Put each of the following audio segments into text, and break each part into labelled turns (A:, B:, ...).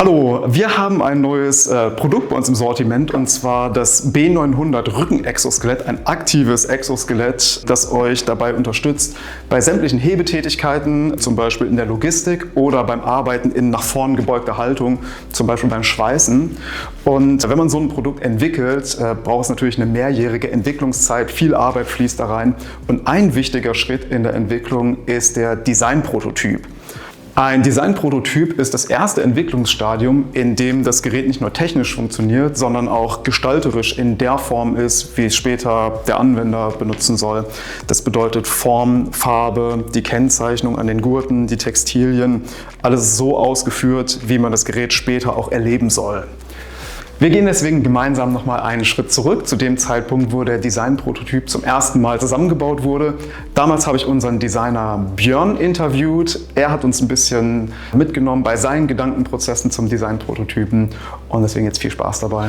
A: Hallo, wir haben ein neues Produkt bei uns im Sortiment und zwar das B900 Rückenexoskelett, ein aktives Exoskelett, das euch dabei unterstützt bei sämtlichen Hebetätigkeiten, zum Beispiel in der Logistik oder beim Arbeiten in nach vorn gebeugter Haltung, zum Beispiel beim Schweißen. Und wenn man so ein Produkt entwickelt, braucht es natürlich eine mehrjährige Entwicklungszeit, viel Arbeit fließt da rein und ein wichtiger Schritt in der Entwicklung ist der Designprototyp. Ein Designprototyp ist das erste Entwicklungsstadium, in dem das Gerät nicht nur technisch funktioniert, sondern auch gestalterisch in der Form ist, wie es später der Anwender benutzen soll. Das bedeutet Form, Farbe, die Kennzeichnung an den Gurten, die Textilien, alles so ausgeführt, wie man das Gerät später auch erleben soll. Wir gehen deswegen gemeinsam nochmal einen Schritt zurück zu dem Zeitpunkt, wo der Designprototyp zum ersten Mal zusammengebaut wurde. Damals habe ich unseren Designer Björn interviewt. Er hat uns ein bisschen mitgenommen bei seinen Gedankenprozessen zum Designprototypen und deswegen jetzt viel Spaß dabei.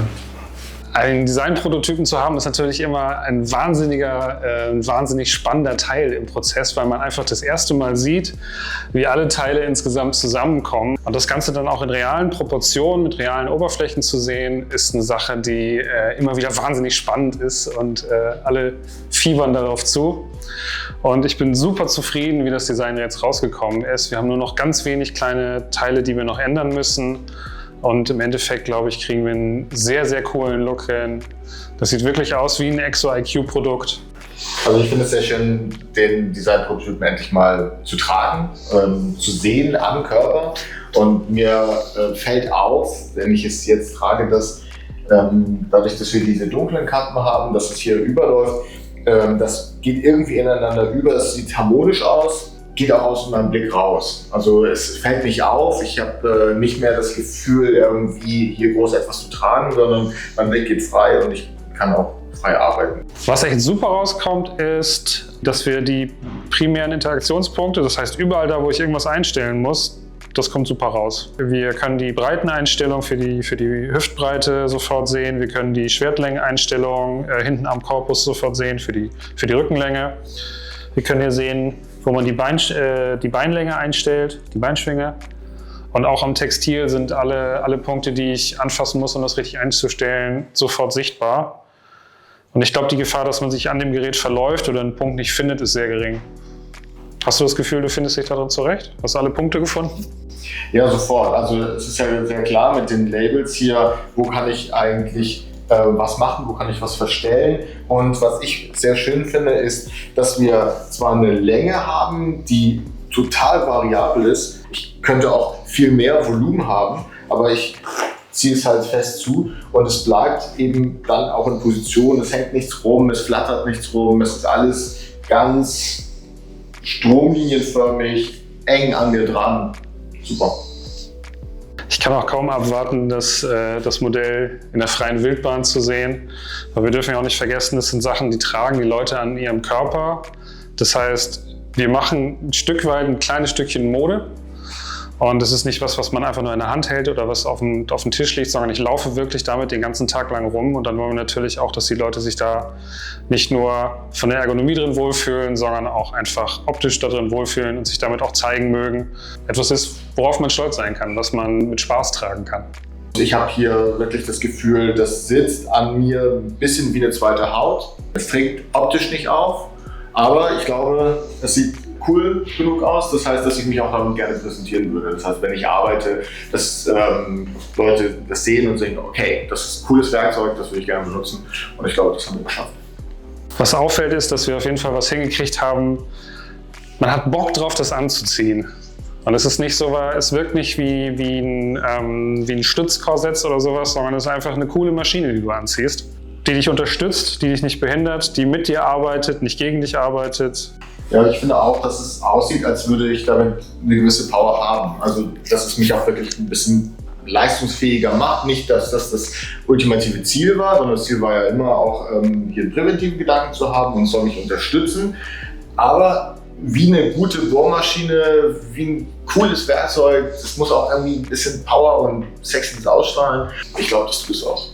B: Einen Designprototypen zu haben, ist natürlich immer ein wahnsinnig spannender Teil im Prozess, weil man einfach das erste Mal sieht, wie alle Teile insgesamt zusammenkommen. Und das Ganze dann auch in realen Proportionen, mit realen Oberflächen zu sehen, ist eine Sache, die immer wieder wahnsinnig spannend ist und alle fiebern darauf zu. Und ich bin super zufrieden, wie das Design jetzt rausgekommen ist. Wir haben nur noch ganz wenig kleine Teile, die wir noch ändern müssen. Und im Endeffekt, glaube ich, kriegen wir einen sehr, sehr coolen Look hin. Das sieht wirklich aus wie ein EXO-IQ-Produkt.
C: Also ich finde es sehr schön, den Designprototypen endlich mal zu tragen, zu sehen am Körper. Und mir fällt auf, wenn ich es jetzt trage, dass dadurch, dass wir diese dunklen Kanten haben, dass es hier überläuft, das geht irgendwie ineinander über, es sieht harmonisch aus. Geht auch aus meinem Blick raus. Also es fällt nicht auf, ich habe nicht mehr das Gefühl, irgendwie hier groß etwas zu tragen, sondern mein Blick geht frei und ich kann auch frei arbeiten.
B: Was echt super rauskommt, ist, dass wir die primären Interaktionspunkte, das heißt überall da, wo ich irgendwas einstellen muss, das kommt super raus. Wir können die Breiteneinstellung für die Hüftbreite sofort sehen, wir können die Schwertlängeneinstellung hinten am Korpus sofort sehen für die Rückenlänge. Wir können hier sehen, wo man die Beinlänge einstellt, die Beinschwinge. Und auch am Textil sind alle Punkte, die ich anfassen muss, um das richtig einzustellen, sofort sichtbar. Und ich glaube, die Gefahr, dass man sich an dem Gerät verläuft oder einen Punkt nicht findet, ist sehr gering. Hast du das Gefühl, du findest dich darin zurecht? Hast du alle Punkte gefunden?
C: Ja, sofort. Also es ist ja sehr klar mit den Labels hier, wo kann ich eigentlich was machen, wo kann ich was verstellen. Und was ich sehr schön finde, ist, dass wir zwar eine Länge haben, die total variabel ist. Ich könnte auch viel mehr Volumen haben, aber ich ziehe es halt fest zu und es bleibt eben dann auch in Position. Es hängt nichts rum, es flattert nichts rum, es ist alles ganz stromlinienförmig, eng an mir dran. Super.
B: Ich kann auch kaum abwarten, das Modell in der freien Wildbahn zu sehen. Aber wir dürfen ja auch nicht vergessen, das sind Sachen, die tragen die Leute an ihrem Körper. Das heißt, wir machen ein Stück weit ein kleines Stückchen Mode. Und das ist nicht was man einfach nur in der Hand hält oder was auf dem Tisch liegt, sondern ich laufe wirklich damit den ganzen Tag lang rum. Und dann wollen wir natürlich auch, dass die Leute sich da nicht nur von der Ergonomie drin wohlfühlen, sondern auch einfach optisch da drin wohlfühlen und sich damit auch zeigen mögen. Etwas ist, worauf man stolz sein kann, was man mit Spaß tragen kann.
C: Ich habe hier wirklich das Gefühl, das sitzt an mir ein bisschen wie eine zweite Haut. Es trägt optisch nicht auf, aber ich glaube, es sieht cool genug aus. Das heißt, dass ich mich auch damit gerne präsentieren würde. Das heißt, wenn ich arbeite, dass Leute das sehen und sehen, okay, das ist ein cooles Werkzeug, das würde ich gerne benutzen. Und ich glaube, das haben wir geschafft.
B: Was auffällt, ist, dass wir auf jeden Fall was hingekriegt haben. Man hat Bock drauf, das anzuziehen. Und es ist nicht so, es wirkt nicht wie ein Stützkorsett oder sowas, sondern es ist einfach eine coole Maschine, die du anziehst, die dich unterstützt, die dich nicht behindert, die mit dir arbeitet, nicht gegen dich arbeitet.
C: Ja, ich finde auch, dass es aussieht, als würde ich damit eine gewisse Power haben. Also, dass es mich auch wirklich ein bisschen leistungsfähiger macht. Nicht, dass das das ultimative Ziel war, sondern das Ziel war ja immer auch, hier einen präventiven Gedanken zu haben und soll mich unterstützen. Aber wie eine gute Bohrmaschine, wie ein cooles Werkzeug, es muss auch irgendwie ein bisschen Power und Sexiness ausstrahlen. Ich glaube, das tut es auch.